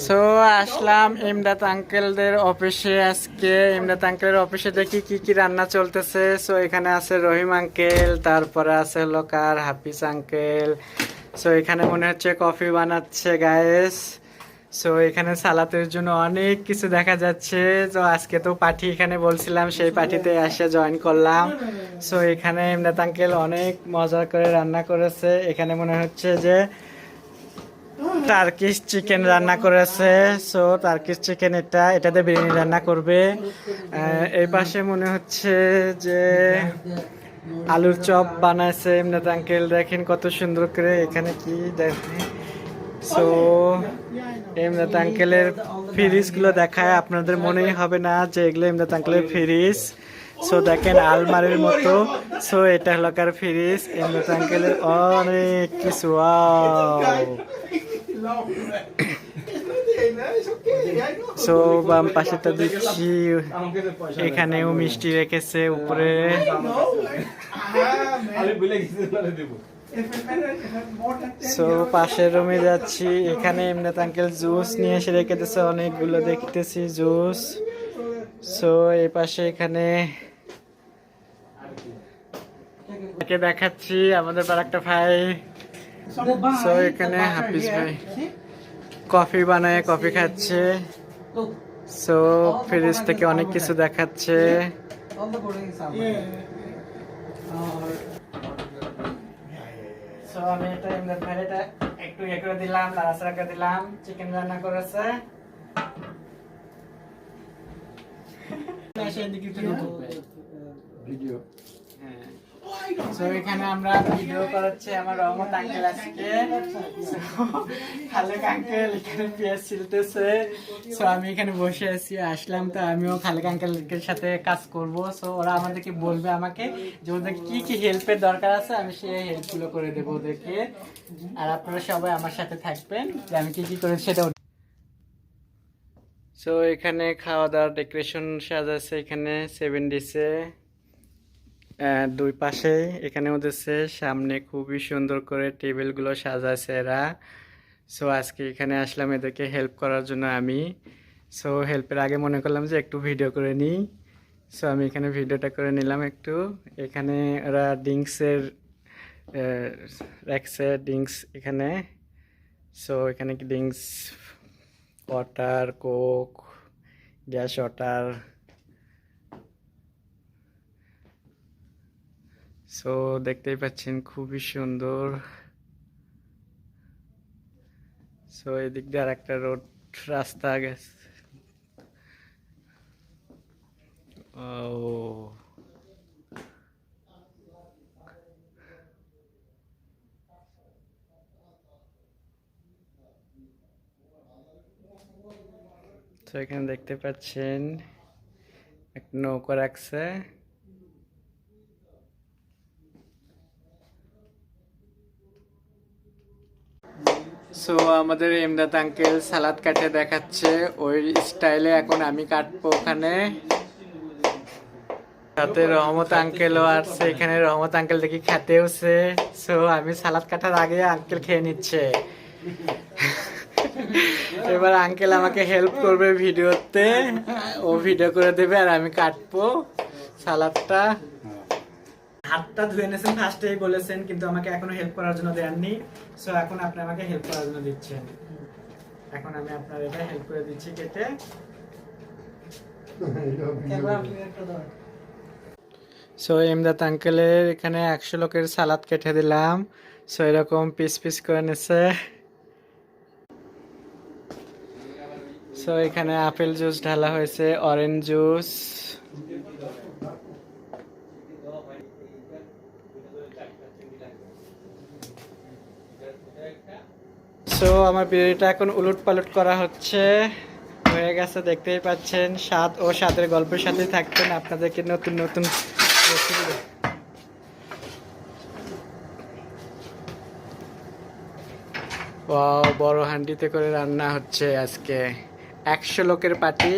So আসলাম ইমদাদ আঙ্কেলদের অফিসে। আজকে ইমদাদ আঙ্কেলের অফিসে দেখি কি কি রান্না চলতেছে। সো এখানে আছে রহিম আঙ্কেল, তারপরে আছে লোকার হাফিজ আঙ্কেল। সো এখানে মনে হচ্ছে কফি বানাচ্ছে গায়েস। সো এখানে সালাতের জন্য অনেক কিছু দেখা যাচ্ছে। তো আজকে তো পার্টি এখানে বলছিলাম, সেই পার্টিতে এসে জয়েন করলাম। সো এখানে ইমদাদ আঙ্কেল অনেক মজা করে রান্না করেছে। এখানে মনে হচ্ছে যে টার্কিশ চিকেন রান্না করেছে। সো টার্কিশ চিকেন এটাতে বিরিয়ানি রান্না করবে। এই পাশে মনে হচ্ছে যে আলুর চপ বানাইছে ইমদাদ আঙ্কেল। দেখেন কত সুন্দর করে এখানে কি দেখেন। সো ইমদাদ আঙ্কেলের ফ্রিজ গুলো দেখায়, আপনাদের মনেই হবে না যে এগুলো ইমদাদ আঙ্কেলের ফ্রিজ। সো দেখেন আলমারির মতো। সো এটা হলো কার ফ্রিজ, ইমদাদ আঙ্কেলের অনেক কিছু। সো বাম পাশেটা দিচ্ছি, এখানেও মিষ্টি রেখেছে উপরে। সো পাশের রুমে যাচ্ছি, এখানে ইমদাদ আঙ্কেল জুস নিয়ে এসে রেখে দিয়েছে অনেকগুলো, দেখতেছি জুস। সো এই পাশে এখানে দেখাচ্ছি আমাদের আরেকটা ভাই। সো এখানে হাফিজ ভাই কফি বানায় কফি খাচ্ছে। সো ফ্রিজ থেকে অনেক কিছু দেখাচ্ছে। সো আমি এটা ইমদাদ ভাই এটা একটু ইয়ে করে দিলাম, নাড়াচাড়া করে দিলাম। চিকেন রান্না করেছে। ভিডিও সো এখানে আমরা ভিডিও করাচ্ছি আমার রহমত আঙ্কেল আজকে। খালেক আঙ্কেল এখানে পেঁয়াজ ছিলতেছে। সো আমি এখানে বসে আছি, আসলাম তো আমিও খালেক আঙ্কেলের সাথে কাজ করব। সো ওরা আমাদেরকে বলবে আমাকে যে ওদের কি কি হেল্পের দরকার আছে, আমি সেই হেল্পগুলো করে দেবো ওদেরকে। আর আপনারা সবাই আমার সাথে থাকবেন যে আমি কি কি করে সেটা। সো এখানে খাওয়া দাওয়ার ডেকোরেশন সাজাচ্ছে, এখানে 7 ডিশে দুই পাশে এখানেও দিচ্ছে, সামনে খুবই সুন্দর করে টেবিলগুলো সাজাচ্ছে এরা। সো আজকে এখানে আসলাম এদেরকে হেল্প করার জন্য আমি। সো হেল্পের আগে মনে করলাম যে একটু ভিডিও করে নিই। সো আমি এখানে ভিডিওটা করে নিলাম একটু। এখানে ওরা ড্রিঙ্কসের রাখছে ড্রিঙ্কস এখানে। সো এখানে কি drinks, water, Coke, gas water. So দেখতেই পাচ্ছেন খুবই সুন্দর। সো এদিক দিয়ে আর একটা রোড রাস্তা গেছে। ও তো এখানে দেখতে পাচ্ছেন একটা নৌকা রাখছে। সো আমাদের ইমদাদ আঙ্কেল সালাদ কাটে দেখাচ্ছে, ওই স্টাইলে এখন আমি কাটবো ওখানে। সাথে রহমত আঙ্কেলও আসছে এখানে, রহমত আঙ্কেল দেখি খেতেওছে। সো আমি সালাদ কাটার আগে আঙ্কেল খেয়ে নিচ্ছে। এবার আঙ্কেল আমাকে হেল্প করবে ভিডিওতে, ও ভিডিও করে দেবে আর আমি কাটবো সালাদটা। হাতটা ধুয়ে নিয়েছেন ফার্স্টেই বলেছেন, কিন্তু আমাকে এখনো হেল্প করার জন্য দেননি। সো এখন আপনি আমাকে হেল্প করার জন্য দিচ্ছেন। এখন আমি আপনার এটা হেল্প করে দিচ্ছি কেটে। সো ইমদাদ আঙ্কেলের এখানে 100 লোকের সালাদ কেটে দিলাম। সো এরকম পিস পিস করে নিচ্ছে। সো এখানে আপেল জুস ঢালা হয়েছে, অরেঞ্জ জুস। সো আমার বিরিয়ানিটা এখন উলট পালট করা হচ্ছে, হয়ে গেছে দেখতেই পাচ্ছেন। স্বাদ ও স্বাদের গল্পের সাথে থাকবেন, আপনাদেরকে নতুন নতুন রেসিপি। বড় হান্ডিতে করে রান্না হচ্ছে আজকে, 100 লোকের পার্টি।